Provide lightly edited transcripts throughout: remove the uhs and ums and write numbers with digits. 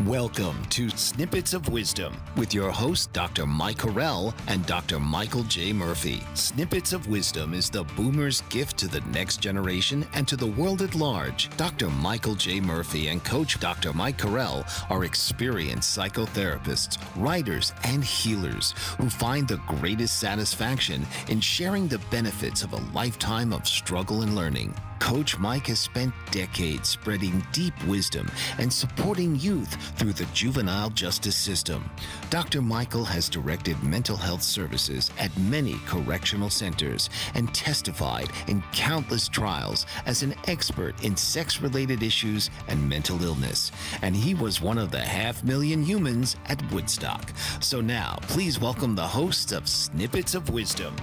Welcome to Snippets of Wisdom with your host, Dr. Mike Corral and Dr. Michael J. Murphy. Snippets of Wisdom is the boomer's gift to the next generation and to the world at large. Dr. Michael J. Murphy and Coach Dr. Mike Corral are experienced psychotherapists, writers, and healers who find the greatest satisfaction in sharing the benefits of a lifetime of struggle and learning. Coach Mike has spent decades spreading deep wisdom and supporting youth through the juvenile justice system. Dr. Michael has directed mental health services at many correctional centers and testified in countless trials as an expert in sex-related issues and mental illness. And he was one of the 500,000 humans at Woodstock. So now, please welcome the hosts of Snippets of Wisdom.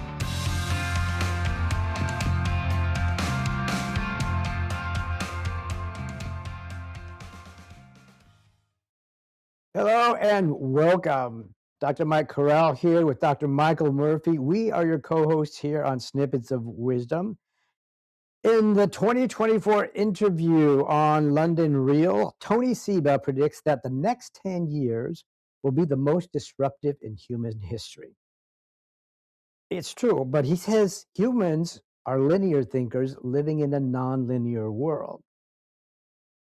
Hello and welcome. Dr. Mike Corral here with Dr. Michael Murphy. We are your co-hosts here on Snippets of Wisdom. In the 2024 interview on London Real, Tony Seba predicts that the next 10 years will be the most disruptive in human history. It's true, but he says humans are linear thinkers living in a non-linear world.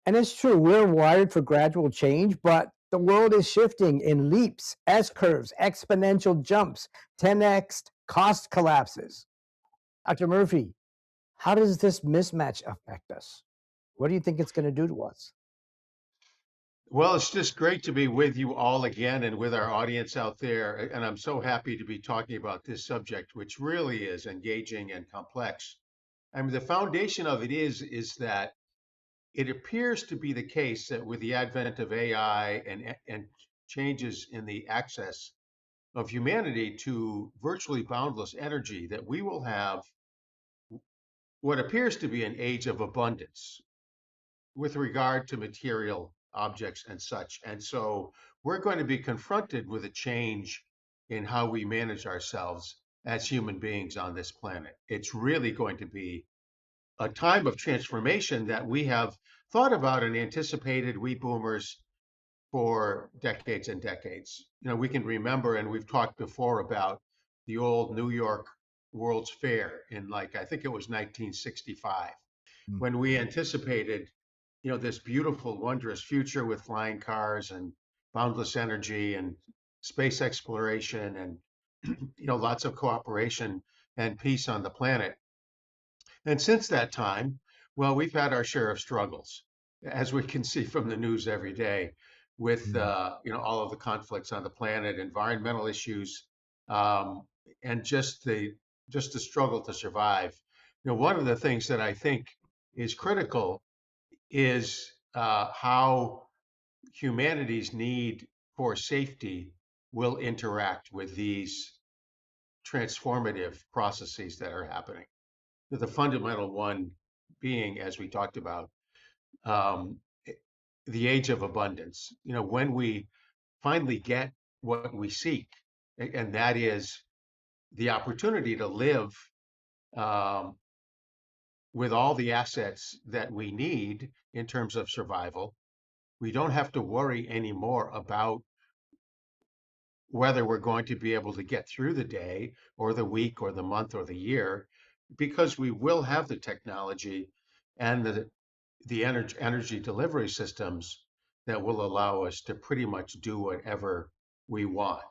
And it's true, we're wired for gradual change, but the world is shifting in leaps, S-curves, exponential jumps, 10x cost collapses. Dr. Murphy, how does this mismatch affect us? What do you think it's going to do to us? Well, it's just great to be with you all again and with our audience out there. And I'm so happy to be talking about this subject, which really is engaging and complex. I mean, the foundation of it is that it appears to be the case that with the advent of AI and changes in the access of humanity to virtually boundless energy, that we will have what appears to be an age of abundance with regard to material objects and such. And so we're going to be confronted with a change in how we manage ourselves as human beings on this planet. It's really going to be a time of transformation that we have thought about and anticipated, we boomers, for decades and decades. You know, we can remember, and we've talked before about the old New York World's Fair in, like, I think it was 1965, when we anticipated, you know, this beautiful, wondrous future with flying cars and boundless energy and space exploration and, you know, lots of cooperation and peace on the planet. And since that time, well, we've had our share of struggles, as we can see from the news every day, with you know, all of the conflicts on the planet, environmental issues, and just the struggle to survive. You know, one of the things that I think is critical is how humanity's need for safety will interact with these transformative processes that are happening. The fundamental one being, as we talked about, the age of abundance. You know, when we finally get what we seek, and that is the opportunity to live with all the assets that we need in terms of survival, we don't have to worry anymore about whether we're going to be able to get through the day or the week or the month or the year, because we will have the technology and the energy delivery systems that will allow us to pretty much do whatever we want.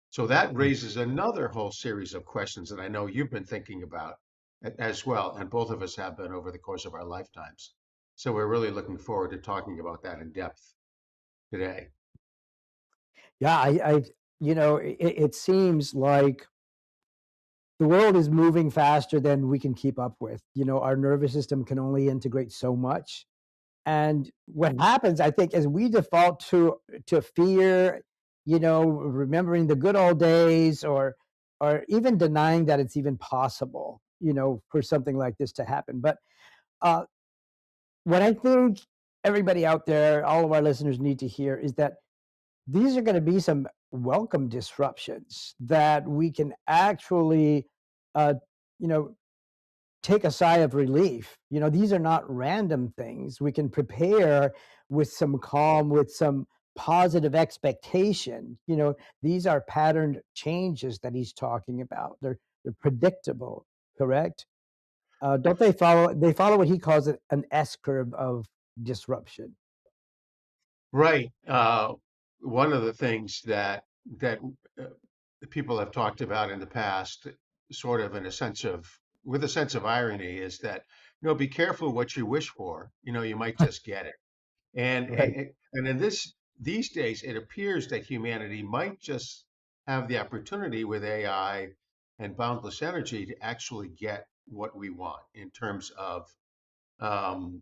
So that raises another whole series of questions that I know you've been thinking about as well, and both of us have been over the course of our lifetimes. So we're really looking forward to talking about that in depth today. Yeah, I you know, it seems like the world is moving faster than we can keep up with. You know, our nervous system can only integrate so much. And what happens, I think, is we default to fear, you know, remembering the good old days, or even denying that it's even possible, you know, for something like this to happen. But what I think everybody out there, all of our listeners need to hear is that these are going to be some welcome disruptions that we can actually, you know, take a sigh of relief. You know, these are not random things. We can prepare with some calm, with some positive expectation. These are patterned changes that he's talking about. They're predictable, correct? Don't they follow what he calls it an S curve of disruption. Right. One of the things that the people have talked about in the past, sort of in a sense of with a sense of irony, is that be careful what you wish for. You might just get it. And Right. and in these days, it appears that humanity might just have the opportunity with AI and boundless energy to actually get what we want in terms of um,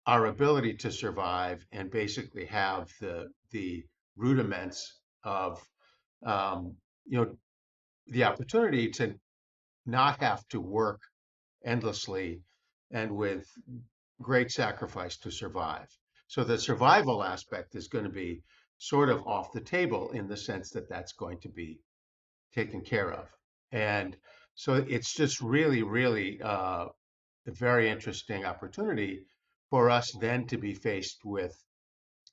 our ability to survive and basically have the rudiments of um, you know the opportunity to not have to work endlessly and with great sacrifice to survive. So the survival aspect is going to be sort of off the table in the sense that that's going to be taken care of. And so it's just really, really a very interesting opportunity for us then to be faced with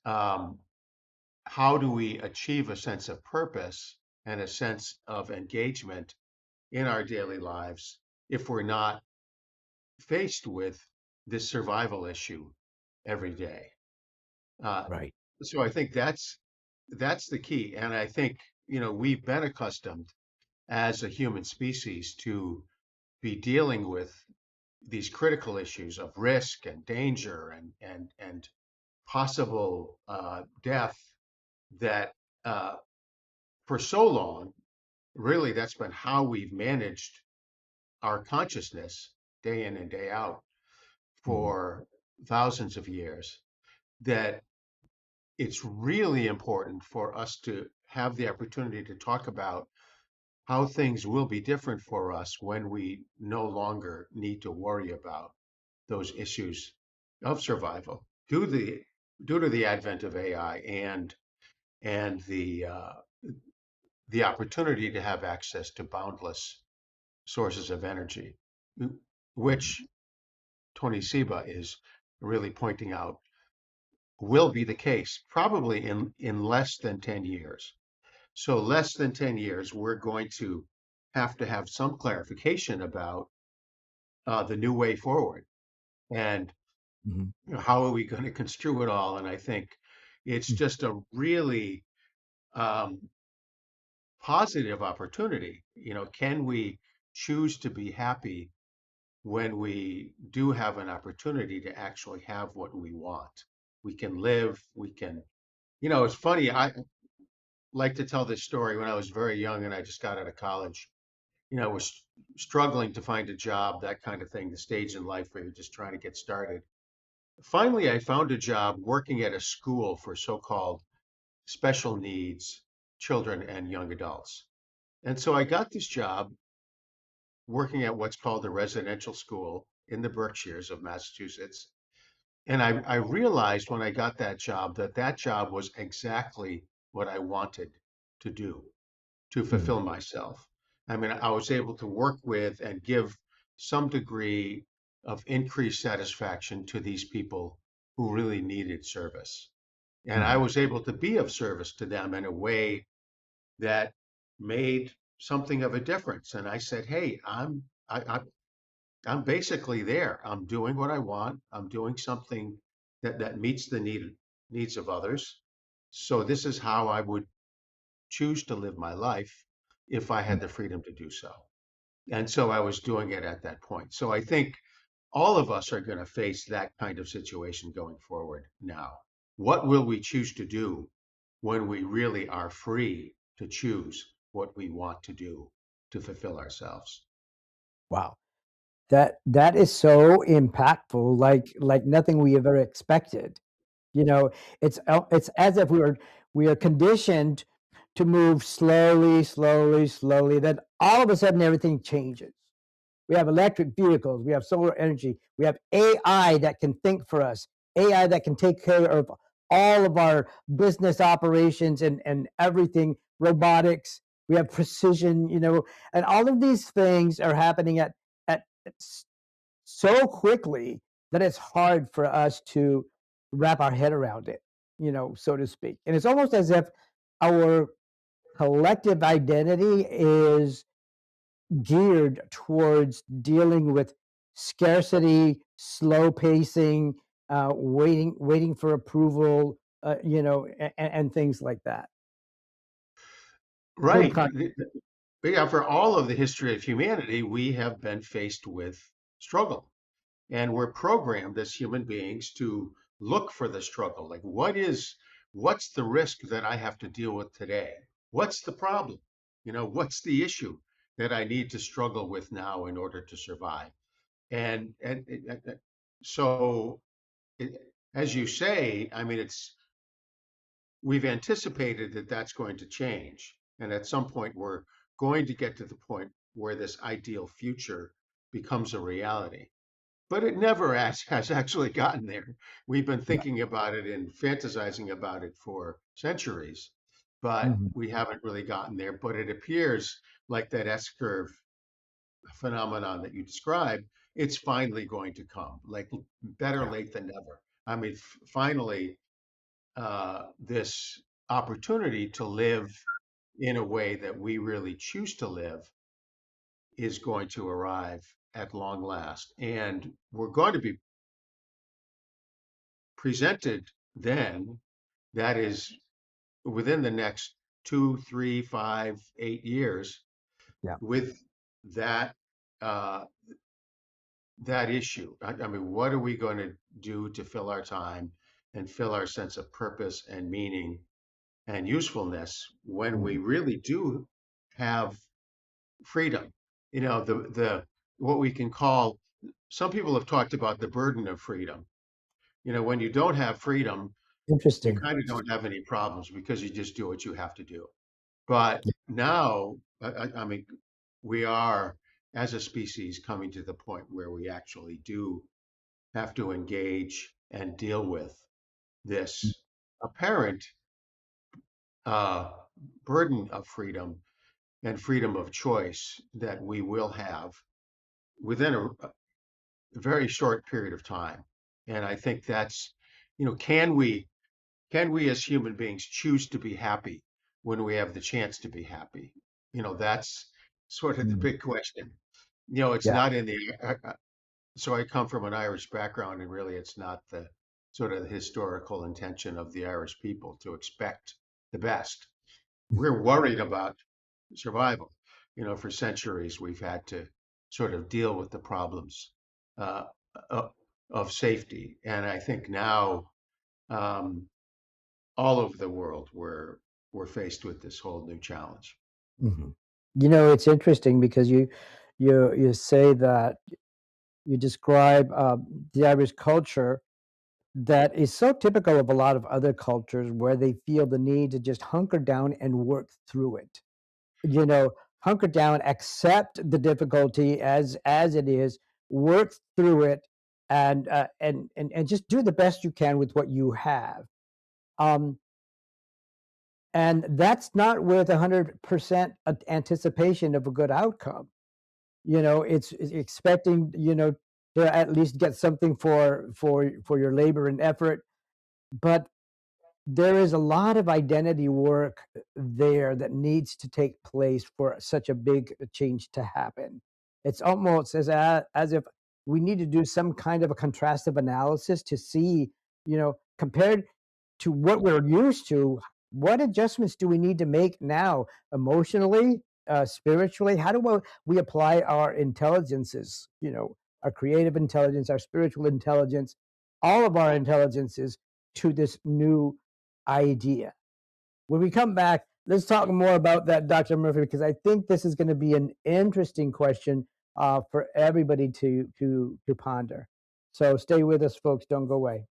um, how do we achieve a sense of purpose and a sense of engagement in our daily lives if we're not faced with this survival issue every day. Uh, Right. so I think that's the key, and I think we've been accustomed as a human species to be dealing with these critical issues of risk and danger and possible death that for so long, really, that's been how we've managed our consciousness day in and day out Mhm. for thousands of years, that it's really important for us to have the opportunity to talk about how things will be different for us when we no longer need to worry about those issues of survival due to the advent of AI and the opportunity to have access to boundless sources of energy, which Tony Seba is really pointing out will be the case probably in less than 10 years. So less than 10 years, we're going to have some clarification about the new way forward and Mhm. how are we going to construe it all. And I think it's Mm. just a really um, positive opportunity. Can we choose to be happy when we do have an opportunity to actually have what we want? We can live, we can, it's funny. I like to tell this story when I was very young and I just got out of college. Was struggling to find a job, that kind of thing, the stage in life where you're just trying to get started. Finally, I found a job working at a school for so-called special needs children and young adults. And so I got this job working at what's called a residential school in the Berkshires of Massachusetts. And I realized when I got that job that that job was exactly what I wanted to do to Mm. fulfill myself. I mean, I was able to work with and give some degree of increased satisfaction to these people who really needed service. And I Mhm. was able to be of service to them in a way that made something of a difference. And I said, "Hey, I'm basically there. I'm doing what I want. I'm doing something that meets the needs of others. So this is how I would choose to live my life if I Mm. had the freedom to do so." And so I was doing it at that point. So I think all of us are going to face that kind of situation going forward now. What will we choose to do when we really are free to choose what we want to do to fulfill ourselves? Wow. That is so impactful, like nothing we ever expected. You know, it's as if we are conditioned to move slowly, slowly, slowly, then all of a sudden everything changes. We have electric vehicles, we have solar energy, we have AI that can think for us, AI that can take care of all of our business operations and everything, robotics, we have precision, and all of these things are happening at so quickly that it's hard for us to wrap our head around it. so to speak. And it's almost as if our collective identity is geared towards dealing with scarcity, slow pacing, waiting for approval, and things like that. Right. Yeah, for all of the history of humanity, we have been faced with struggle. And we're programmed as human beings to look for the struggle. Like, what's the risk that I have to deal with today? What's the problem? What's the issue that I need to struggle with now in order to survive? And so, it, as you say, I mean, we've anticipated that that's going to change. And at some point, we're going to get to the point where this ideal future becomes a reality. But it never has actually gotten there. We've been Yeah. thinking about it and fantasizing about it for centuries, but Mhm. we haven't really gotten there. But it appears like that S-curve phenomenon that you described, it's finally going to come, like better Yeah. late than never. I mean, finally, this opportunity to live in a way that we really choose to live is going to arrive at long last. And we're going to be presented then, that is within the next 2, 3, 5, 8 years, Yeah. with that uh, that issue. I mean, what are we going to do to fill our time and fill our sense of purpose and meaning and usefulness when we Mhm. really do have freedom? The what we can call, some people have talked about the burden of freedom. When you don't have freedom, you Interesting. kind of don't have any problems because you just do what you have to do. But Yeah. now, I mean, we are, as a species, coming to the point where we actually do have to engage and deal with this apparent uh, burden of freedom and freedom of choice that we will have within a very short period of time. And I think that's, can we as human beings choose to be happy when we have the chance to be happy? That's sort of the Mhm. big question. It's Yeah. not in the, so I come from an Irish background, and really it's not the sort of the historical intention of the Irish people to expect the best. We're worried about survival. For centuries, we've had to sort of deal with the problems uh, of safety. And I think now, um, all over the world, we're faced with this whole new challenge. Mhm. It's interesting because you say that you describe the Irish culture that is so typical of a lot of other cultures where they feel the need to just hunker down and work through it. You know, hunker down, accept the difficulty as it is, work through it, and just do the best you can with what you have. Um, and that's not with 100% anticipation of a good outcome. It's expecting, to at least get something for your labor and effort, but there is a lot of identity work there that needs to take place for such a big change to happen. It's almost as if we need to do some kind of a contrastive analysis to see, compared to what we're used to, what adjustments do we need to make now emotionally, spiritually? How do we apply our intelligences, our creative intelligence, our spiritual intelligence, all of our intelligences to this new idea? When we come back, let's talk more about that, Dr. Murphy, because I think this is going to be an interesting question for everybody to ponder. So stay with us, folks. Don't go away.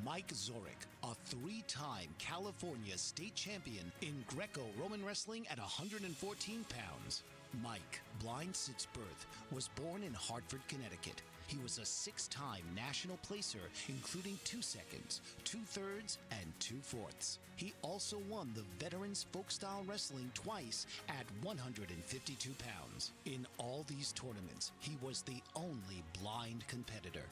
Mike Zorich, a three-time California state champion in Greco-Roman wrestling at 114 pounds. Mike, blind since birth, was born in Hartford, Connecticut. He was a six-time national placer, including 2 seconds, 2/3, and 2/4. He also won the Veterans Folk-Style Wrestling twice at 152 pounds. In all these tournaments, he was the only blind competitor.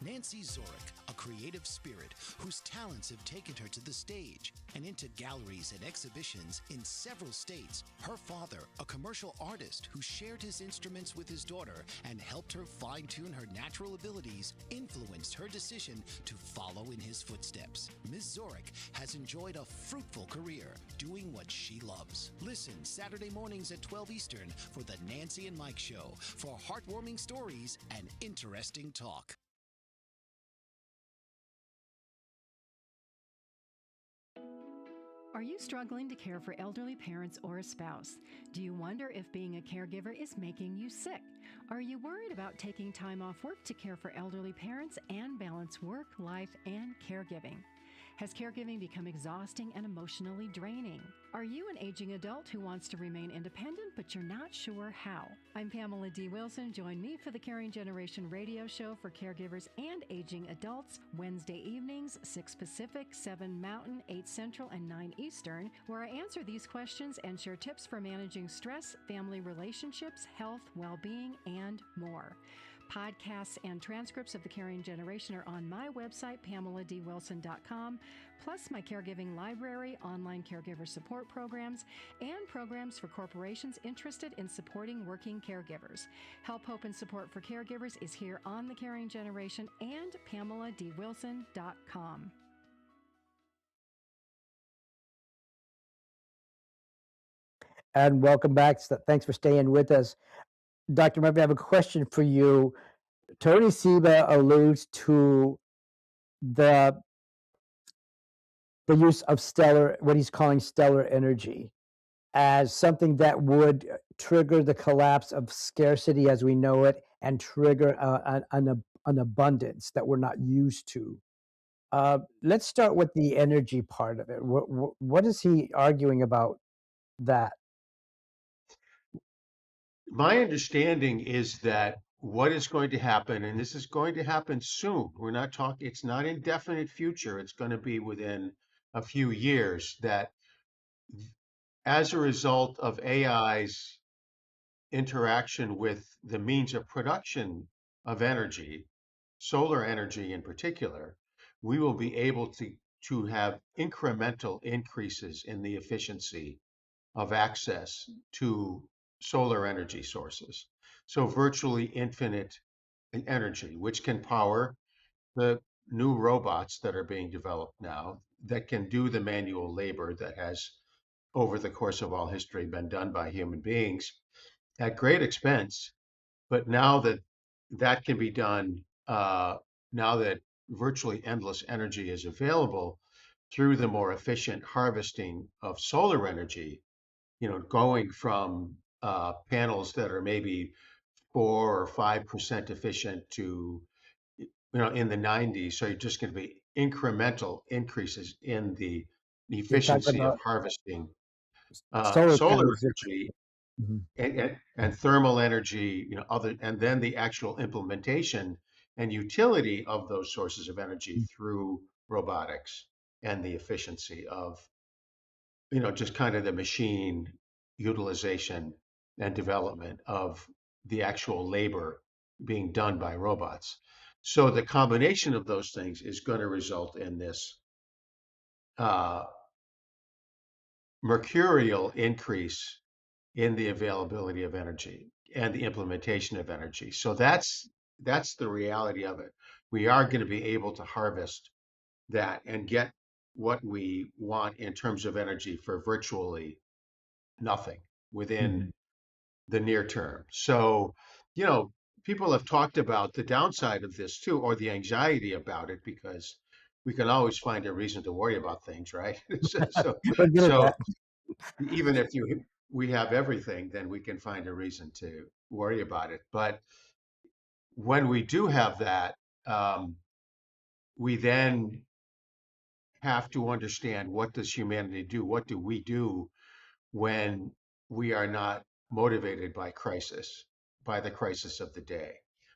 Nancy Zorick, a creative spirit whose talents have taken her to the stage and into galleries and exhibitions in several states. Her father, a commercial artist who shared his instruments with his daughter and helped her fine-tune her natural abilities, influenced her decision to follow in his footsteps. Ms. Zorick has enjoyed a fruitful career doing what she loves. Listen Saturday mornings at 12 Eastern for the Nancy and Mike Show for heartwarming stories and interesting talk. Are you struggling to care for elderly parents or a spouse? Do you wonder if being a caregiver is making you sick? Are you worried about taking time off work to care for elderly parents and balance work, life, and caregiving? Has caregiving become exhausting and emotionally draining? Are you an aging adult who wants to remain independent, but you're not sure how? I'm Pamela D. Wilson. Join me for the Caring Generation radio show for caregivers and aging adults, Wednesday evenings, 6 Pacific, 7 Mountain, 8 Central, and 9 Eastern, where I answer these questions and share tips for managing stress, family relationships, health, well-being, and more. Podcasts and transcripts of The Caring Generation are on my website, PamelaDWilson.com, plus my caregiving library, online caregiver support programs, and programs for corporations interested in supporting working caregivers. Help, hope, and support for caregivers is here on The Caring Generation and PamelaDWilson.com. And welcome back. Thanks for staying with us. Dr. Murphy, I have a question for you. Tony Seba alludes to the use of what he's calling stellar energy, as something that would trigger the collapse of scarcity as we know it and trigger an abundance that we're not used to. Let's start with the energy part of it. What is he arguing about that? My understanding is that what is going to happen, and this is going to happen soon, we're not talking, it's not indefinite future, it's going to be within a few years, that as a result of AI's interaction with the means of production of energy, solar energy in particular, we will be able to have incremental increases in the efficiency of access to solar energy sources. So virtually infinite energy, which can power the new robots that are being developed now that can do the manual labor that has, over the course of all history, been done by human beings at great expense. But now that that can be done, now that virtually endless energy is available through the more efficient harvesting of solar energy, going from panels that are maybe 4 or 5% efficient to, in the 90s. So you're just going to be incremental increases in the You're talking efficiency of about harvesting solar solar panels. energy Mhm. and thermal energy, and then the actual implementation and utility of those sources of energy through robotics and the efficiency of, just kind of the machine utilization and development of the actual labor being done by robots. So the combination of those things is going to result in this uh, mercurial increase in the availability of energy and the implementation of energy. So that's the reality of it. We are going to be able to harvest that and get what we want in terms of energy for virtually nothing within Mhm. the near term. So, you know, people have talked about the downside of this too, or the anxiety about it, because we can always find a reason to worry about things, right? so, We're good at so that. even if we have everything, then we can find a reason to worry about it. But when we do have that, we then have to understand, what does humanity do? What do we do when we are not motivated by the crisis of the day,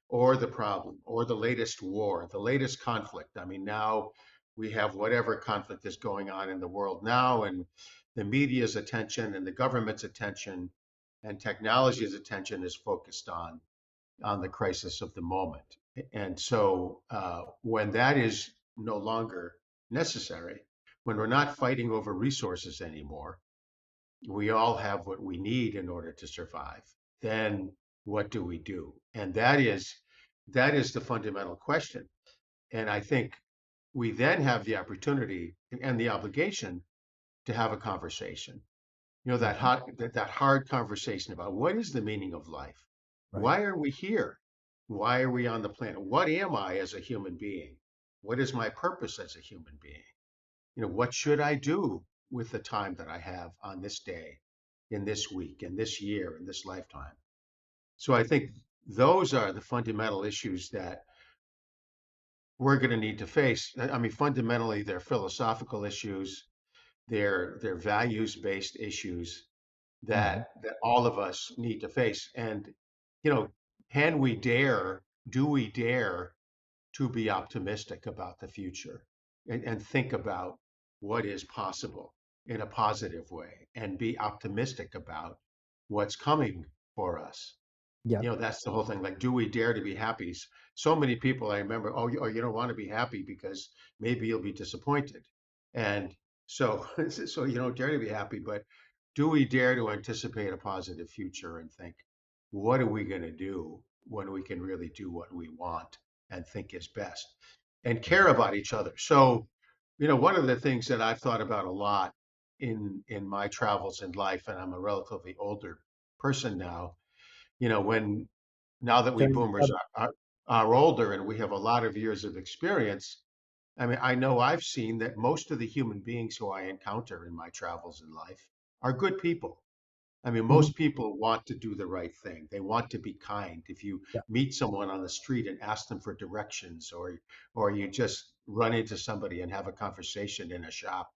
or the problem, or the latest war, the latest conflict? I mean, now we have whatever conflict is going on in the world now, and the media's attention and the government's attention and technology's attention is focused on the crisis of the moment. And so when that is no longer necessary, when we're not fighting over resources anymore, we all have what we need in order to survive, then what do we do? And that is the fundamental question. And I think we then have the opportunity and the obligation to have a conversation. Mhm. That hard conversation about what is the meaning of life? Right. Why are we here? Why are we on the planet? What am I as a human being? What is my purpose as a human being? What should I do with the time that I have on this day, in this week, in this year, in this lifetime? So I think those are the fundamental issues that we're going to need to face. I mean, fundamentally, they're philosophical issues, they're values-based issues Mhm. that all of us need to face. And, you know, can we dare, do we dare to be optimistic about the future and think about what is possible in a positive way and be optimistic about what's coming for us? Yep. That's the whole thing. Like, do we dare to be happy? So many people I remember, you don't want to be happy because maybe you'll be disappointed. And so, so you don't dare to be happy, but do we dare to anticipate a positive future and think, what are we going to do when we can really do what we want and think is best and care about each other? So, one of the things that I've thought about a lot in my travels in life, and I'm a relatively older person now, when now that we Tony boomers Seba. are older and we have a lot of years of experience, I mean, I know I've seen that most of the human beings who I encounter in my travels in life are good people. I mean, Mhm. most people want to do the right thing. They want to be kind. If you Yeah. meet someone on the street and ask them for directions, or you just run into somebody and have a conversation in a shop,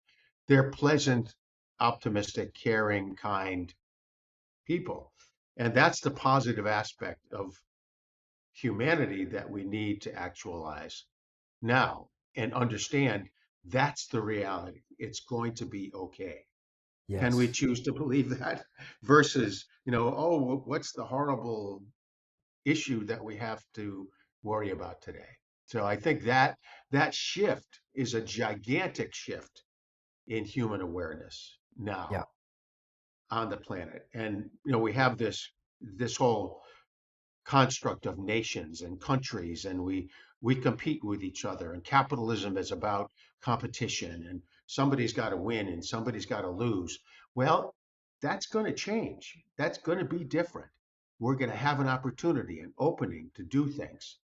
they're pleasant, optimistic, caring, kind people. And that's the positive aspect of humanity that we need to actualize now and understand that's the reality. It's going to be okay. Can we Yes. choose to believe that versus, oh, what's the horrible issue that we have to worry about today? So I think that shift is a gigantic shift in human awareness Yeah. now on the planet. And we have this whole construct of nations and countries, and we compete with each other, and capitalism is about competition, and somebody's got to win and somebody's got to lose. Well, that's going to change. That's going to be different. We're going to have an opportunity, an opening to do things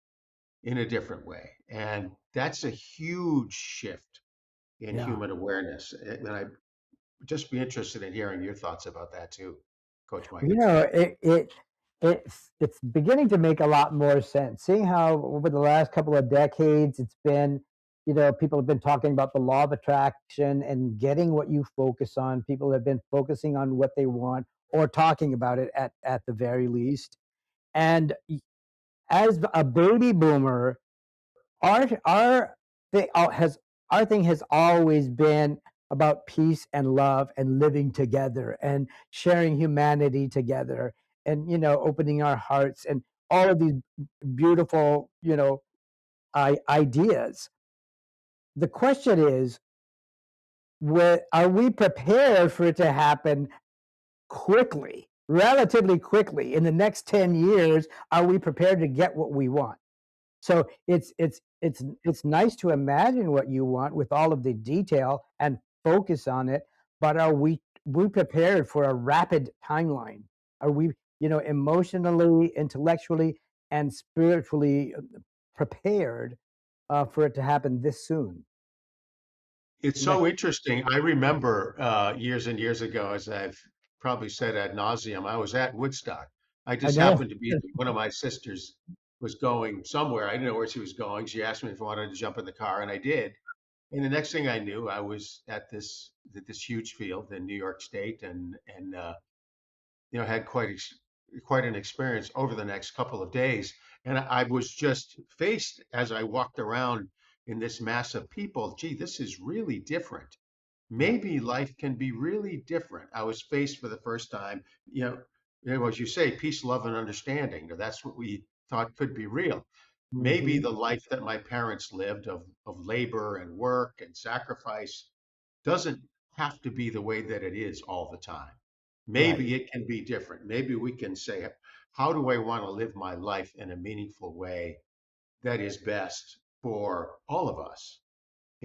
in a different way, and that's a huge shift in Yeah. human awareness. And I'd just be interested in hearing your thoughts about that too, Coach Mike. It's beginning to make a lot more sense. Seeing how over the last couple of decades, it's been, people have been talking about the law of attraction and getting what you focus on. People have been focusing on what they want or talking about it at the very least. And as a baby boomer, our thing has our thing has always been about peace and love and living together and sharing humanity together and opening our hearts and all of these beautiful ideas. The question is, are we prepared for it to happen quickly, relatively quickly in the next 10 years? Are we prepared to get what we want? So it's nice to imagine what you want with all of the detail and focus on it, but are we prepared for a rapid timeline? Are we, emotionally, intellectually, and spiritually prepared for it to happen this soon? It's Next, so interesting. I remember years and years ago, as I've probably said ad nauseum, I was at Woodstock. I I just know. happened to be, one of my sisters was going somewhere. I didn't know where she was going. She asked me if I wanted to jump in the car, and I did. And the next thing I knew, I was at this huge field in New York State, and had quite an experience over the next couple of days. And I was just faced as I walked around in this mass of people. Gee, this is really different. Yeah. Maybe life can be really different. I was faced for the first time, as you say, peace, love, and understanding. That's what we thought could be real. Maybe Hmm. the life that my parents lived of labor and work and sacrifice doesn't have to be the way that it is all the time. Right. Maybe it can be different. Maybe we can say, how do I want to live my life in a meaningful way that is best for all of us?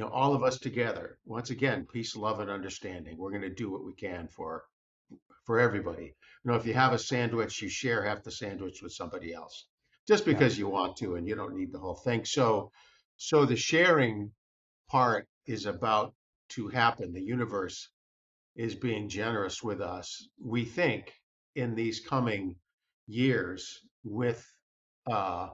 All of us together. Once again, peace, love, and understanding. We're going to do what we can for everybody. If you have a sandwich, you share half the sandwich with somebody else, just Yeah. because you want to, and you don't need the whole thing. So the sharing part is about to happen. The universe is being generous with us, we think, in these coming years with uh,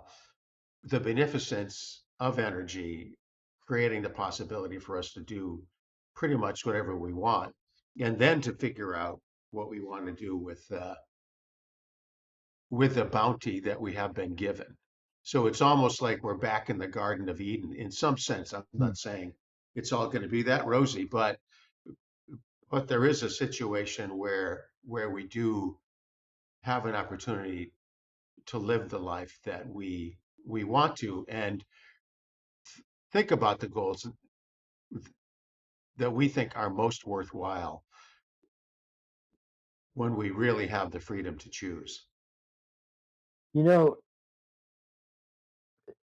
the beneficence of energy, creating the possibility for us to do pretty much whatever we want, and then to figure out what we want to do with the bounty that we have been given. So it's almost like we're back in the Garden of Eden in some sense. I'm Mm. not saying it's all going to be that rosy, but there is a situation where we do have an opportunity to live the life that we want to, and think about the goals that we think are most worthwhile when we really have the freedom to choose. You know,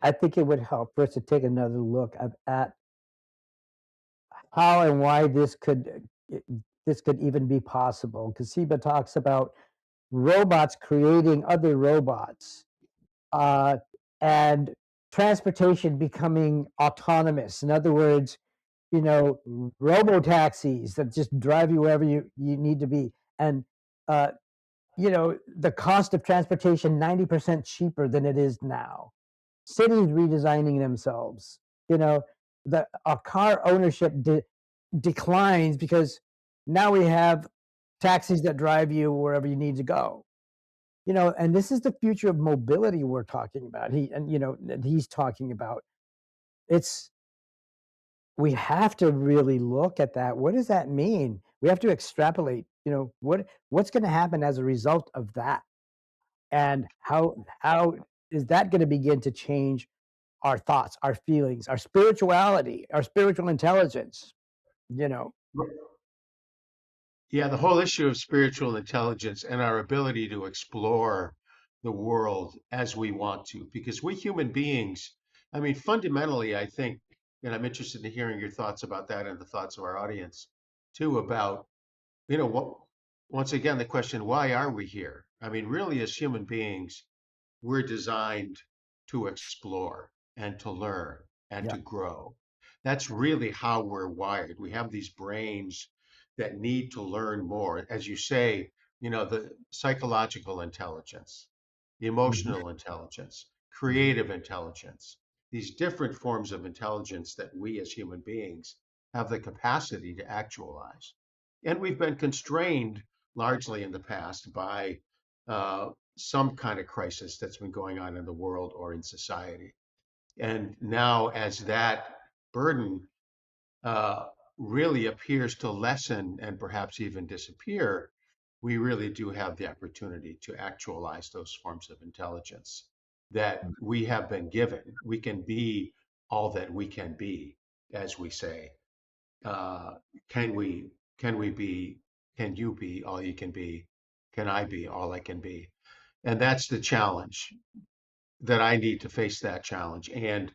I think it would help for us to take another look at how and why this could even be possible. Because Seba talks about robots creating other robots, uh, and transportation becoming autonomous. In other words, robo taxis that just drive you wherever you need to be, and uh, the cost of transportation 90% cheaper than it is now. Cities redesigning themselves. You know, the car ownership declines because now we have taxis that drive you wherever you need to go. And this is the future of mobility we're talking about. And he's talking about. It's We have to really look at that. What does that mean? We have to extrapolate. What's going to happen as a result of that, and how is that going to begin to change our thoughts, our feelings, our spirituality, our spiritual intelligence? You know. Yeah, the whole issue of spiritual intelligence and our ability to explore the world as we want to, because we human beings, I mean, fundamentally, I think, and I'm interested in hearing your thoughts about that and the thoughts of our audience too, about, what, once again, the question, why are we here? I mean, really, as human beings, we're designed to explore and to learn and Yeah. to grow. That's really how we're wired. We have these brains that need to learn more. As you say, the psychological intelligence, the Mhm. emotional intelligence, Mhm. creative intelligence, these different forms of intelligence that we as human beings have the capacity to actualize. And we've been constrained largely in the past by uh, some kind of crisis that's been going on in the world or in society. And now, as that burden uh, really appears to lessen and perhaps even disappear, we really do have the opportunity to actualize those forms of intelligence that we have been given. We can be all that we can be, as we say. Uh, can we? Can we be? Can you be all you can be? Can I be all I can be? And that's the challenge that I need to face that challenge. And,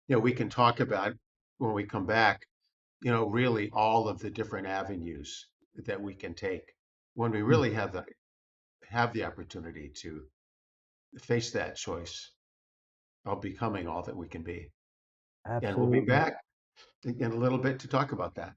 we can talk about when we come back, really all of the different avenues that we can take when we Mm. really have the opportunity to face that choice of becoming all that we can be. And we'll be Absolutely. back in a little bit to talk about that.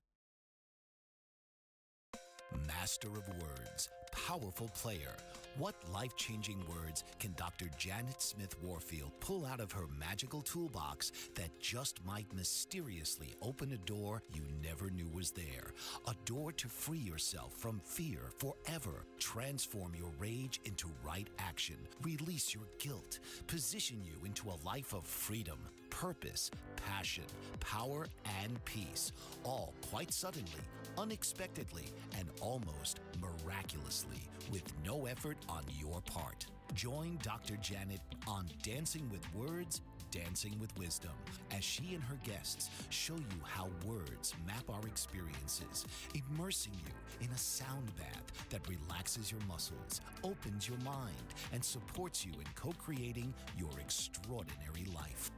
Master of words, powerful player. What life-changing words can Dr. Janet Smith Warfield pull out of her magical toolbox that just might mysteriously open a door you never knew was there? A door to free yourself from fear forever. Transform your rage into right action. Release your guilt. Position you into a life of freedom, purpose, passion, power, and peace. All quite suddenly, unexpectedly, and almost miraculously, with no effort on your part. Join Dr. Janet on Dancing with Words Dancing with Wisdom, as she and her guests show you how words map our experiences, immersing you in a sound bath that relaxes your muscles, opens your mind, and supports you in co-creating your extraordinary life.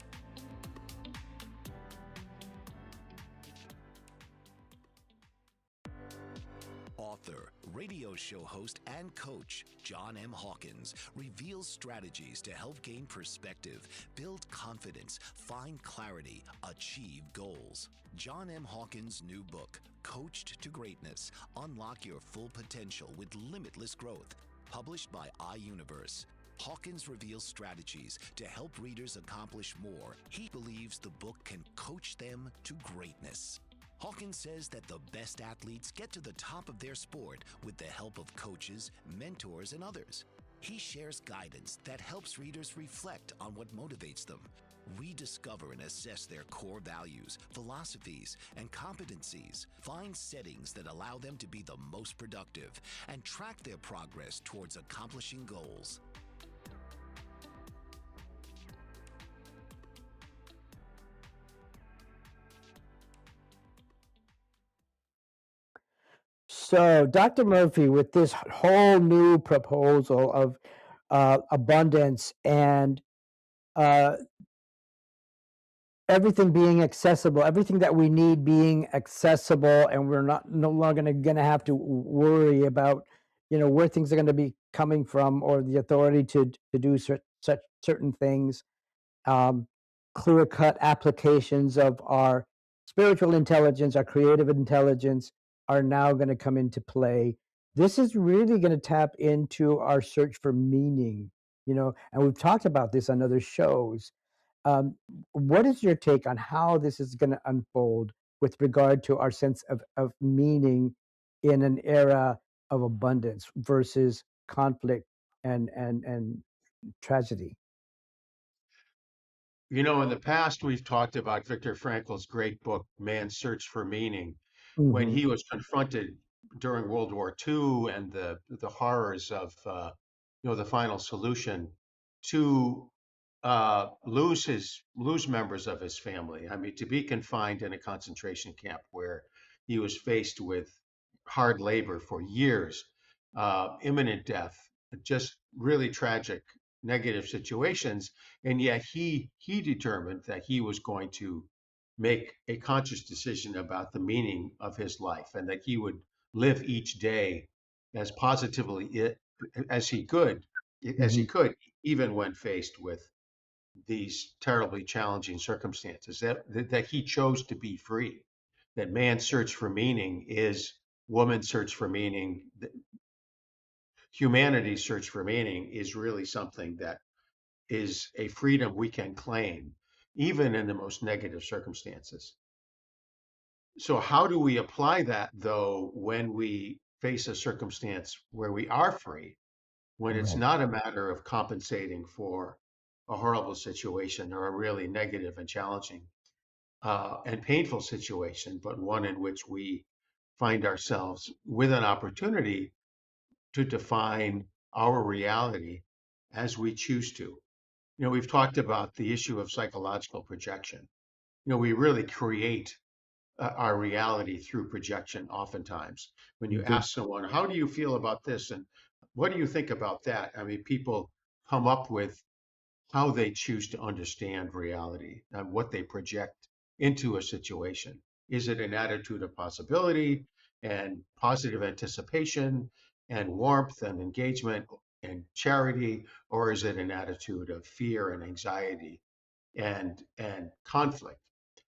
Author, radio show host, and coach John M. Hawkins reveals strategies to help gain perspective, build confidence, find clarity, achieve goals. John M. Hawkins' new book, Coached to Greatness: Unlock Your Full Potential with Limitless Growth, published by iUniverse. Hawkins reveals strategies to help readers accomplish more. He believes the book can coach them to greatness. Hawkins says that the best athletes get to the top of their sport with the help of coaches, mentors, and others. He shares guidance that helps readers reflect on what motivates them, rediscover and assess their core values, philosophies, and competencies, find settings that allow them to be the most productive, and track their progress towards accomplishing goals. So, Dr. Murphy, with this whole new proposal of abundance and uh, everything being accessible, everything that we need being accessible, and we're no longer going to have to worry about, where things are going to be coming from, or the authority to do such certain things. Clear-cut applications of our spiritual intelligence, our creative intelligence, are now going to come into play. This is really going to tap into our search for meaning, and we've talked about this on other shows. What is your take on how this is going to unfold with regard to our sense of meaning in an era of abundance versus conflict and tragedy? In the past, we've talked about Viktor Frankl's great book, Man's Search for Meaning, when Hmm. he was confronted during World War II and the horrors of the final solution to lose members of his family. I mean, to be confined in a concentration camp where he was faced with hard labor for years, imminent death, just really tragic, negative situations, and yet he determined that he was going to make a conscious decision about the meaning of his life, and that he would live each day as positively as he could, as he Hmm. could, even when faced with these terribly challenging circumstances. That he chose to be free. That man's search for meaning is woman's search for meaning. Humanity's search for meaning is really something that is a freedom we can claim, even in the most negative circumstances. So, how do we apply that, though, when we face a circumstance where we are free, when it's Right. not a matter of compensating for a horrible situation or a really negative and challenging and painful situation, but one in which we find ourselves with an opportunity to define our reality as we choose to? We've talked about the issue of psychological projection. We really create our reality through projection oftentimes. When We you do. ask someone, how do you feel about this? And what do you think about that? I mean, people come up with how they choose to understand reality and what they project into a situation. Is it an attitude of possibility and positive anticipation and warmth and engagement and charity, or is it an attitude of fear and anxiety and conflict?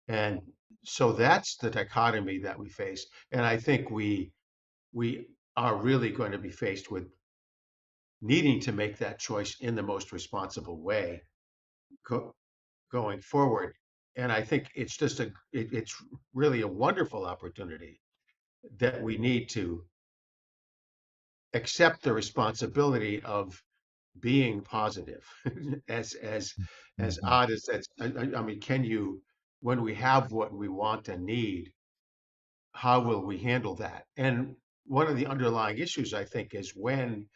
And so that's the dichotomy that we face. And I think we are really going to be faced with needing to make that choice in the most responsible way go, going forward. And I think it's really a wonderful opportunity that we need to accept the responsibility of being positive. as as as Mhm. odd as that's, I mean, can you, when we have what we want and need, how will we handle that? And one of the underlying issues, I think, is when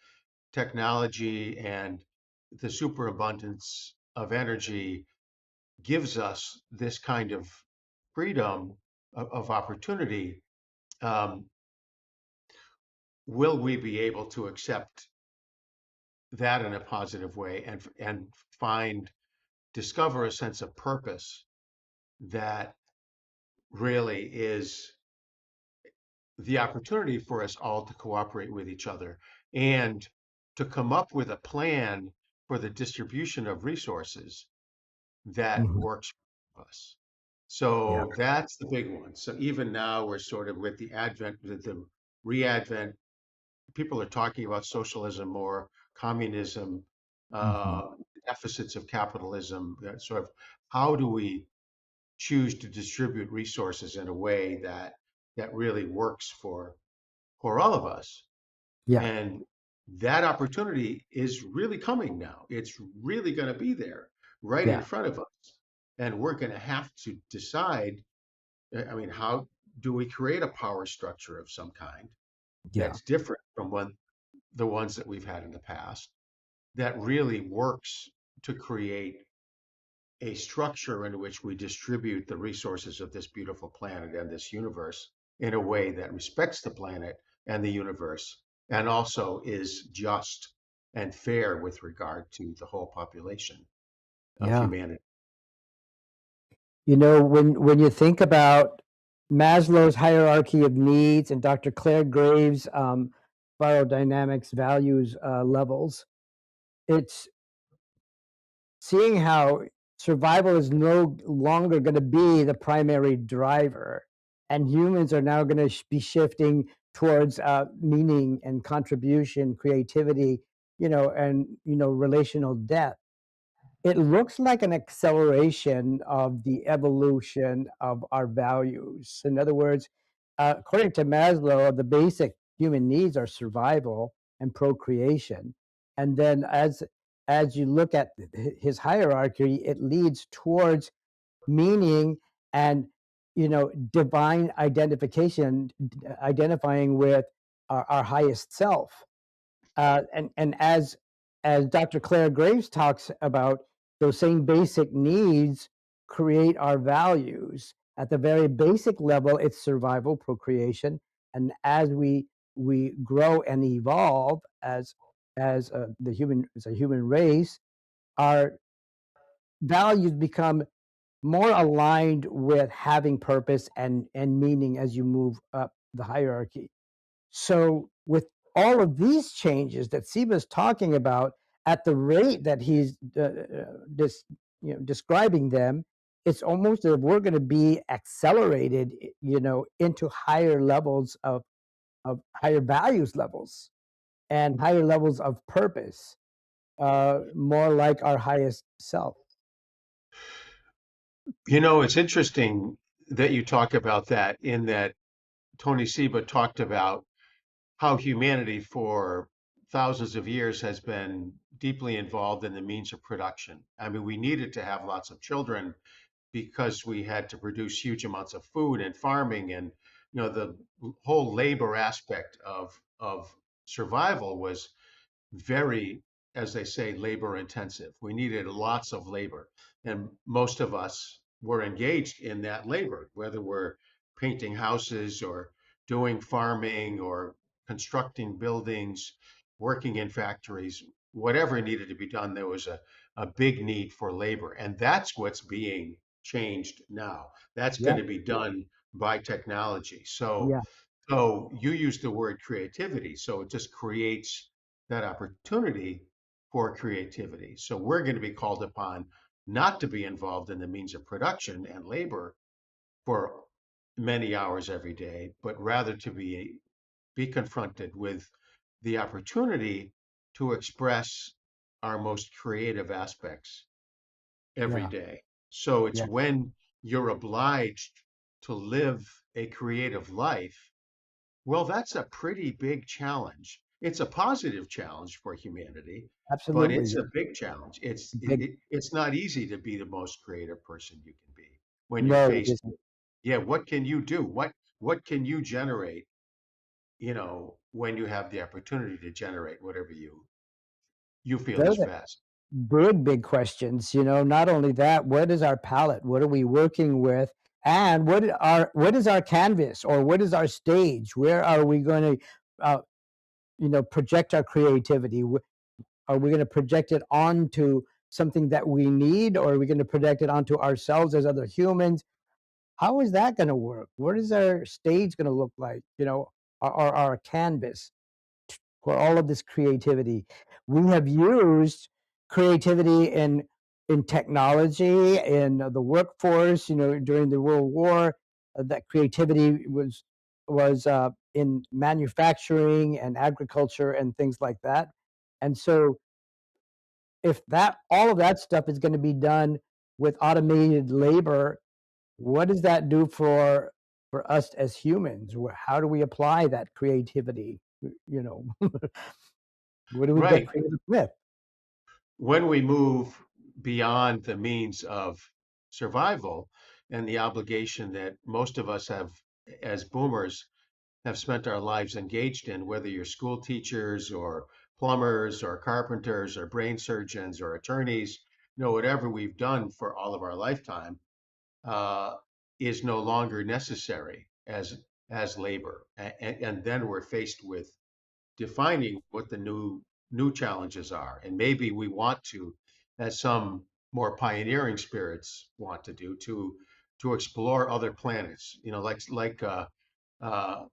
technology and the superabundance of energy gives us this kind of freedom of opportunity, um, will we be able to accept that in a positive way and find discover a sense of purpose that really is the opportunity for us all to cooperate with each other and to come up with a plan for the distribution of resources that Mhm. works for us. Yeah. So that's the big one. So even now we're sort of with the re-advent, people are talking about socialism more, communism, Mhm. uh, deficits of capitalism, that sort of how do we choose to distribute resources in a way that really works for all of us. Yeah. And that opportunity is really coming now. It's really going to be there right in Yeah. front of us. And we're going to have to decide, I mean, how do we create a power structure of some kind Yeah. that's different from the ones that we've had in the past, that really works to create a structure in which we distribute the resources of this beautiful planet and this universe in a way that respects the planet and the universe and also is just and fair with regard to the whole population of Yeah. humanity. You know, when you think about Maslow's hierarchy of needs and Dr. Claire Graves' biodynamics values levels, it's seeing how survival is no longer going to be the primary driver, and humans are now going to be shifting towards meaning and contribution, creativity, and relational depth. It looks like an acceleration of the evolution of our values. In other words, according to Maslow, the basic human needs are survival and procreation. And then as you look at his hierarchy, it leads towards meaning and divine identification, identifying with our highest self. And as Dr. Claire Graves talks about, those same basic needs create our values. At the very basic level, it's survival, procreation, and as we grow and evolve as a human race, our values become more aligned with having purpose and meaning as you move up the hierarchy. So with all of these changes that Seba's talking about at the rate that he's describing them, it's almost as if we're going to be accelerated, into higher levels of higher values levels and higher levels of purpose, more like our highest self. You know, it's interesting that you talk about that, in that Tony Seba talked about how humanity for thousands of years has been deeply involved in the means of production. I mean, we needed to have lots of children because we had to produce huge amounts of food and farming, and the whole labor aspect of survival was very, as they say, labor intensive. We needed lots of labor, and most of us were engaged in that labor, whether we're painting houses or doing farming or constructing buildings, working in factories, whatever needed to be done. There was a big need for labor, and that's what's being changed now. That's going Yeah, to be done by technology. So yeah, so you use the word creativity. So it just creates that opportunity for creativity. So we're going to be called upon not to be involved in the means of production and labor for many hours every day, but rather to be confronted with the opportunity to express our most creative aspects every yeah, day. So it's yeah, when you're obliged to live a creative life, well, that's a pretty big challenge. It's a positive challenge for humanity, but absolutely. it's a big challenge. Big. It's not easy to be the most creative person you can be when you're No, it faced with, isn't. yeah, what can you do? What can you generate, when you have the opportunity to generate whatever you feel The is other best. big questions, not only that, what is our palette? What are we working with? And what is our canvas, or what is our stage? Where are we going to, project our creativity? Are we going to project it onto something that we need, or are we going to project it onto ourselves as other humans? How is that going to work? What is our stage going to look like? Our canvas for all of this creativity. We have used creativity in technology, in the workforce. During the World War, that creativity was in manufacturing and agriculture and things like that. And so, if that all of that stuff is going to be done with automated labor, what does that do for us as humans? How do we apply that creativity? What do we get Right. creative with? When we move beyond the means of survival and the obligation that most of us have, as boomers, have spent our lives engaged in, whether you're school teachers or plumbers or carpenters or brain surgeons or attorneys, whatever we've done for all of our lifetime, uh, is no longer necessary as labor. And then we're faced with defining what the new challenges are. And maybe we want to, as some more pioneering spirits want to do, to explore other planets.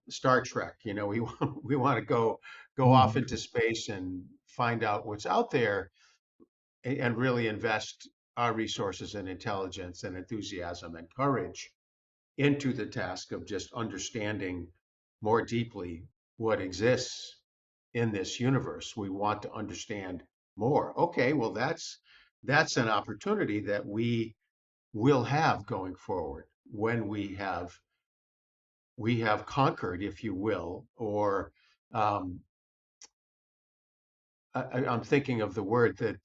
Star Trek. We we want to go off Mhm. into space and find out what's out there, and really invest our resources and intelligence and enthusiasm and courage into the task of just understanding more deeply what exists in this universe. We want to understand more. Okay, well, that's an opportunity that we will have going forward when we have conquered, if you will, or um, I'm thinking of the word that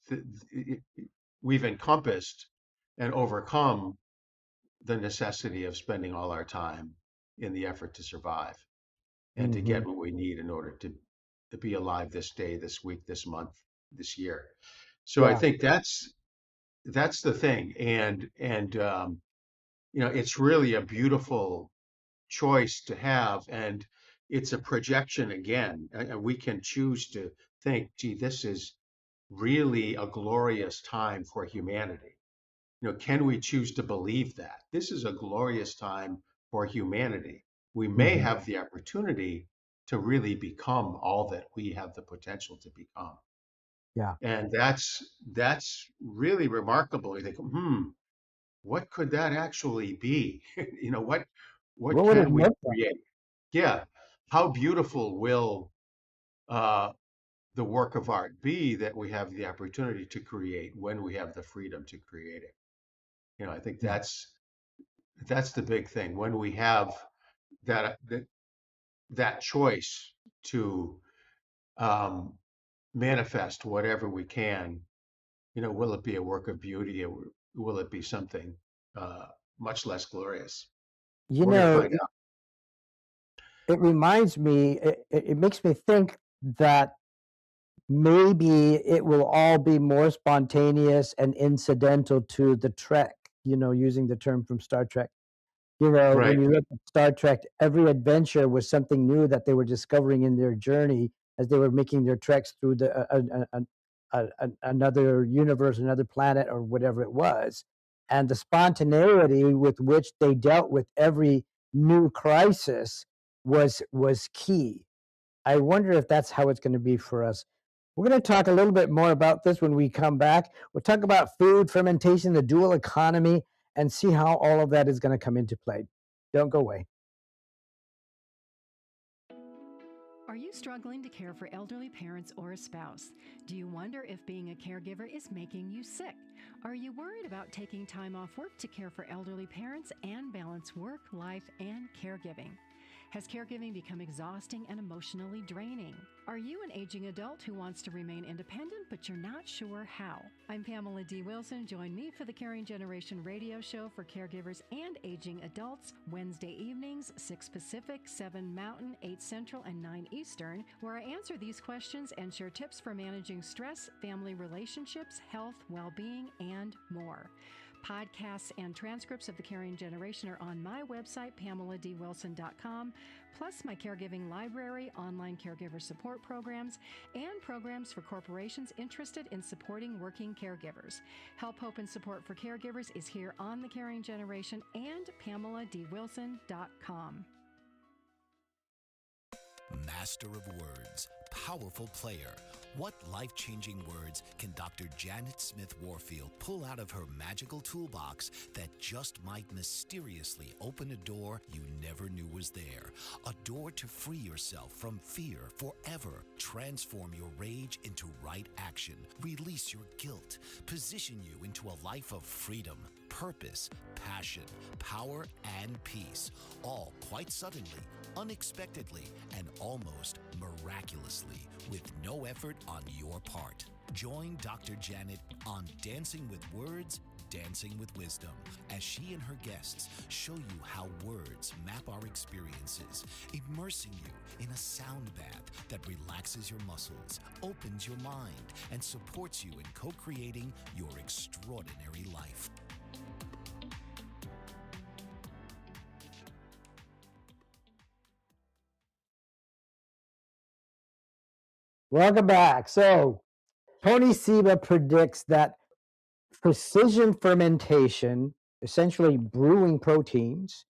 we've encompassed and overcome the necessity of spending all our time in the effort to survive and to Mhm. get what we need in order to be alive this day, this week, this month, this year. So I Yeah. think that's the thing, and it's really a beautiful choice to have, and it's a projection again. And we can choose to think, gee, this is really a glorious time for humanity. Can we choose to believe that this is a glorious time for humanity? We may Mhm. have the opportunity to really become all that we have the potential to become. Yeah. And that's really remarkable. You think, what could that actually be? What What would it can we look like? create? Yeah. How beautiful will uh, the work of art be that we have the opportunity to create when we have the freedom to create it? I think Yeah. that's the big thing. When we have that choice to um, manifest whatever we can, will it be a work of beauty, or will it be something uh, much less glorious? You We're going to know, find out. it reminds me, it makes me think that maybe it will all be more spontaneous and incidental to the trek, using the term from Star Trek. When Right. you look at Star Trek, every adventure was something new that they were discovering in their journey as they were making their treks through another universe, another planet, or whatever it was. And the spontaneity with which they dealt with every new crisis was key. I wonder if that's how it's going to be for us. We're going to talk a little bit more about this when we come back. We'll talk about food, fermentation, the dual economy, and see how all of that is going to come into play. Don't go away. Are you struggling to care for elderly parents or a spouse? Do you wonder if being a caregiver is making you sick? Are you worried about taking time off work to care for elderly parents and balance work, life, and caregiving? Has caregiving become exhausting and emotionally draining? Are you an aging adult who wants to remain independent but you're not sure how? I'm Pamela D. Wilson. Join me for the Caring Generation radio show for caregivers and aging adults, Wednesday evenings, 6 Pacific, 7 Mountain, 8 Central, and 9 Eastern, where I answer these questions and share tips for managing stress, family relationships, health, well-being, and more. Podcasts and transcripts of the Caring Generation are on my website, PamelaDWilson.com, plus my caregiving library, online caregiver support programs, and programs for corporations interested in supporting working caregivers. Help, hope, and support for caregivers is here on the Caring Generation and PamelaDWilson.com. Master of words, powerful player. What life-changing words can Dr. Janet Smith Warfield pull out of her magical toolbox that just might mysteriously open a door you never knew was there? A door to free yourself from fear forever. Transform your rage into right action. Release your guilt. Position you into a life of freedom, purpose, passion, power, and peace. All quite suddenly, unexpectedly, and almost miraculously, with no effort on your part. Join Dr. Janet on Dancing with Words, Dancing with Wisdom, as she and her guests show you how words map our experiences, immersing you in a sound bath that relaxes your muscles, opens your mind, and supports you in co-creating your extraordinary life. Welcome back. So, Tony Seba predicts that precision fermentation, essentially brewing proteins,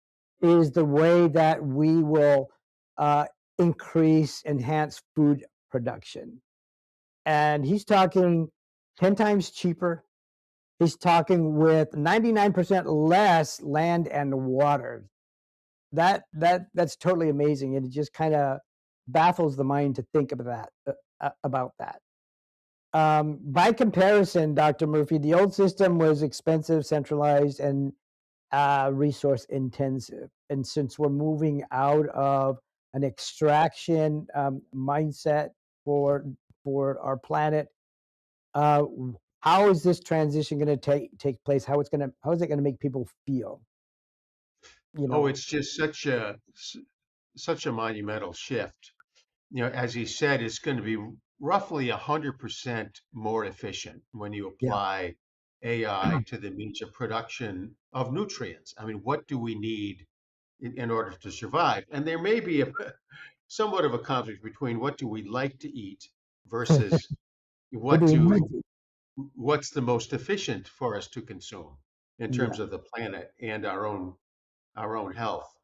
is the way that we will enhance food production. And he's talking 10 times cheaper. He's talking with 99% less land and water. That's totally amazing, and it just kind of baffles the mind to think about that. By comparison, Dr. Murphy, the old system was expensive, centralized, and resource intensive. And since we're moving out of an extraction mindset for our planet, how is this transition going to take place? How is it going to make people feel? Oh, it's just such a monumental shift. As he said, it's going to be roughly 100% more efficient when you apply AI to the means of production of nutrients. I mean, what do we need in order to survive? And there may be somewhat of a conflict between what do we like to eat versus what's the most efficient for us to consume in terms of the planet and our own health.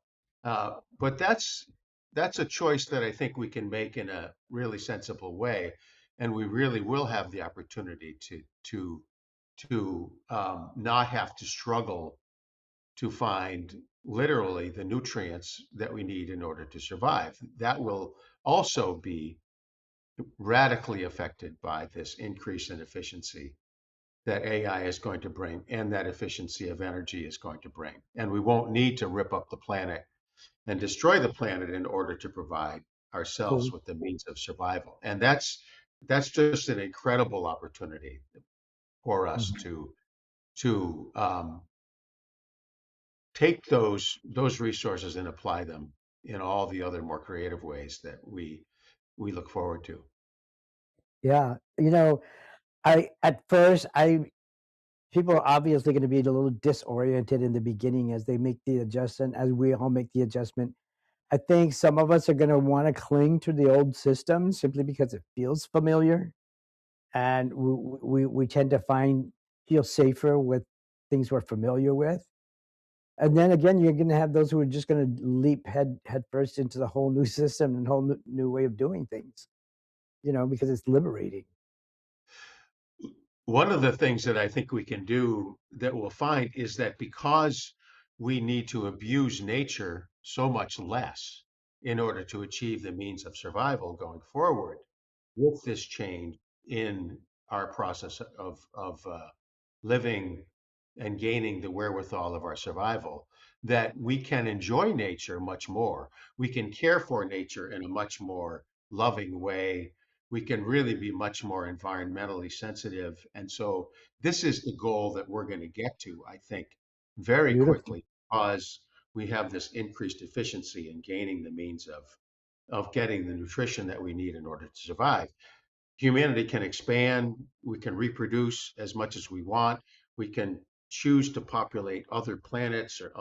But that's a choice that I think we can make in a really sensible way, and we really will have the opportunity to not have to struggle to find literally the nutrients that we need in order to survive. That will also be radically affected by this increase in efficiency that AI is going to bring and that efficiency of energy is going to bring. And we won't need to rip up the planet and destroy the planet in order to provide ourselves with the means of survival. And that's just an incredible opportunity for us to take those resources and apply them in all the other more creative ways that we look forward to. Yeah, people are obviously going to be a little disoriented in the beginning as they make the adjustment, as we all make the adjustment. I think some of us are going to want to cling to the old system simply because it feels familiar, and we tend to feel safer with things we're familiar with. And then again, you're going to have those who are just going to leap head first into the whole new system and whole new way of doing things, because it's liberating. One of the things that I think we can do that we'll find is that because we need to abuse nature so much less in order to achieve the means of survival going forward, with this change in our process of living and gaining the wherewithal of our survival, that we can enjoy nature much more. We can care for nature in a much more loving way. We can really be much more environmentally sensitive. And so this is the goal that we're going to get to, I think, very Beautiful. quickly, because we have this increased efficiency in gaining the means of getting the nutrition that we need in order to survive. Humanity can expand, we can reproduce as much as we want, we can choose to populate other planets or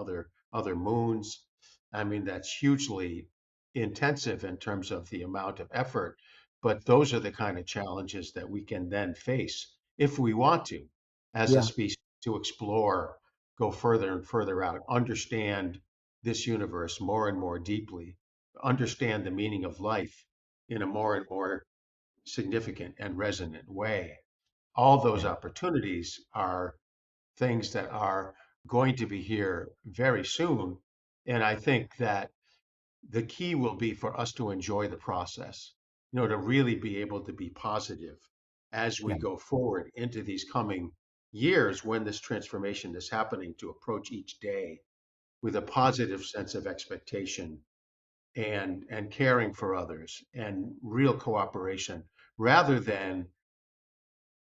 other moons. I mean, that's hugely intensive in terms of the amount of effort, but those are the kind of challenges that we can then face if we want to, as a Yeah. species, to explore, go further and further out, understand this universe more and more deeply, understand the meaning of life in a more and more significant and resonant way. All those Yeah. opportunities are things that are going to be here very soon. And I think that the key will be for us to enjoy the process, to really be able to be positive as we Yeah. go forward into these coming years when this transformation is happening, to approach each day with a positive sense of expectation and caring for others and real cooperation, rather than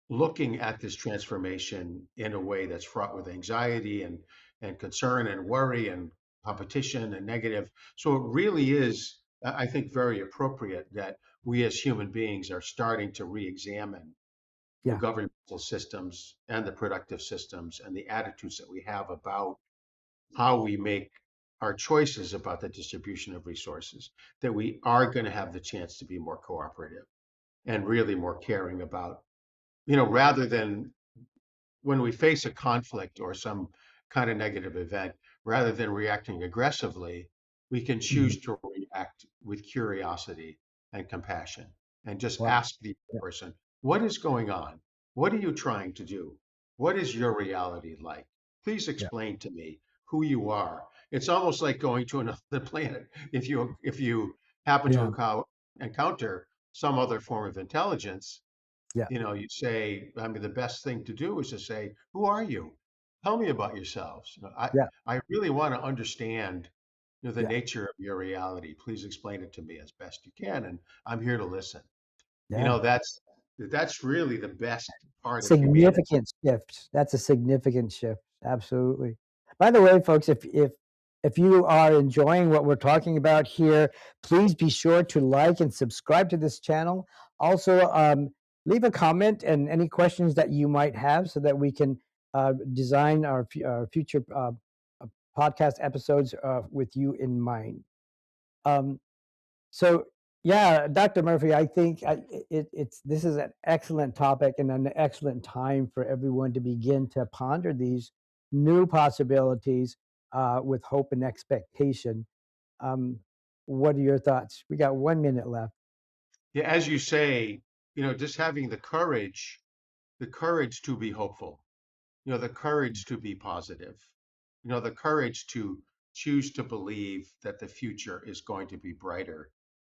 looking at this transformation in a way that's fraught with anxiety and concern and worry and competition and negative. So it really is, I think, very appropriate that we as human beings are starting to re-examine the Yeah. governmental systems and the productive systems and the attitudes that we have about how we make our choices about the distribution of resources, that we are going to have the chance to be more cooperative and really more caring about, rather than when we face a conflict or some kind of negative event, rather than reacting aggressively, we can Mhm. choose to react with curiosity and compassion and just Wow. ask the Yeah. person, what is going on? What are you trying to do? What is your reality like? Please Yeah. explain to me who you are. It's almost like going to another planet. If you happen to Yeah. encounter some other form of intelligence, Yeah. you say, I mean, the best thing to do is to say, who are you? Tell me about yourselves. Yeah. I really want to understand, the Yeah. nature of your reality. Please explain it to me as best you can, and I'm here to listen. Yeah. That's really the best part of humanity. Significant shift. That's a significant shift. Absolutely. By the way, folks, if you are enjoying what we're talking about here, please be sure to like and subscribe to this channel. Also, leave a comment and any questions that you might have so that we can design our future podcast episodes with you in mind. Um, so, yeah, Dr. Murphy, I think it's this is an excellent topic and an excellent time for everyone to begin to ponder these new possibilities with hope and expectation. Um, what are your thoughts? We got 1 minute left. Yeah, as you say, just having the courage to be hopeful, the courage to be positive, the courage to choose to believe that the future is going to be brighter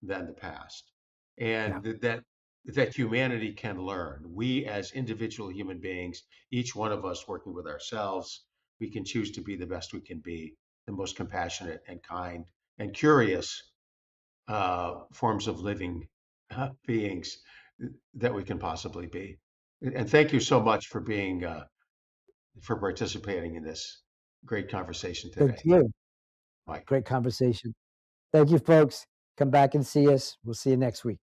than the past, Yeah, and that humanity can learn. We as individual human beings, each one of us working with ourselves, we can choose to be the best we can be, the most compassionate and kind and curious forms of living beings that we can possibly be. And thank you so much for participating in this great conversation thank today, you. Mike. Great conversation. Thank you, folks. Come back and see us. We'll see you next week.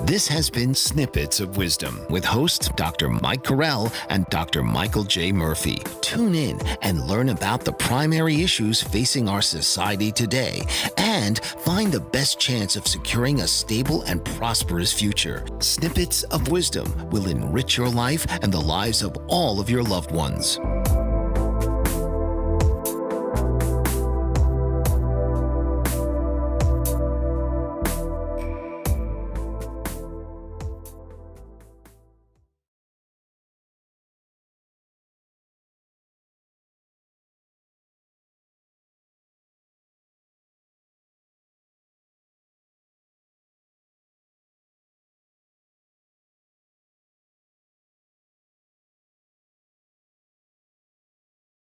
This has been Snippets of Wisdom with hosts Dr. Mike Corral and Dr. Michael J. Murphy. Tune in and learn about the primary issues facing our society today and find the best chance of securing a stable and prosperous future. Snippets of Wisdom will enrich your life and the lives of all of your loved ones.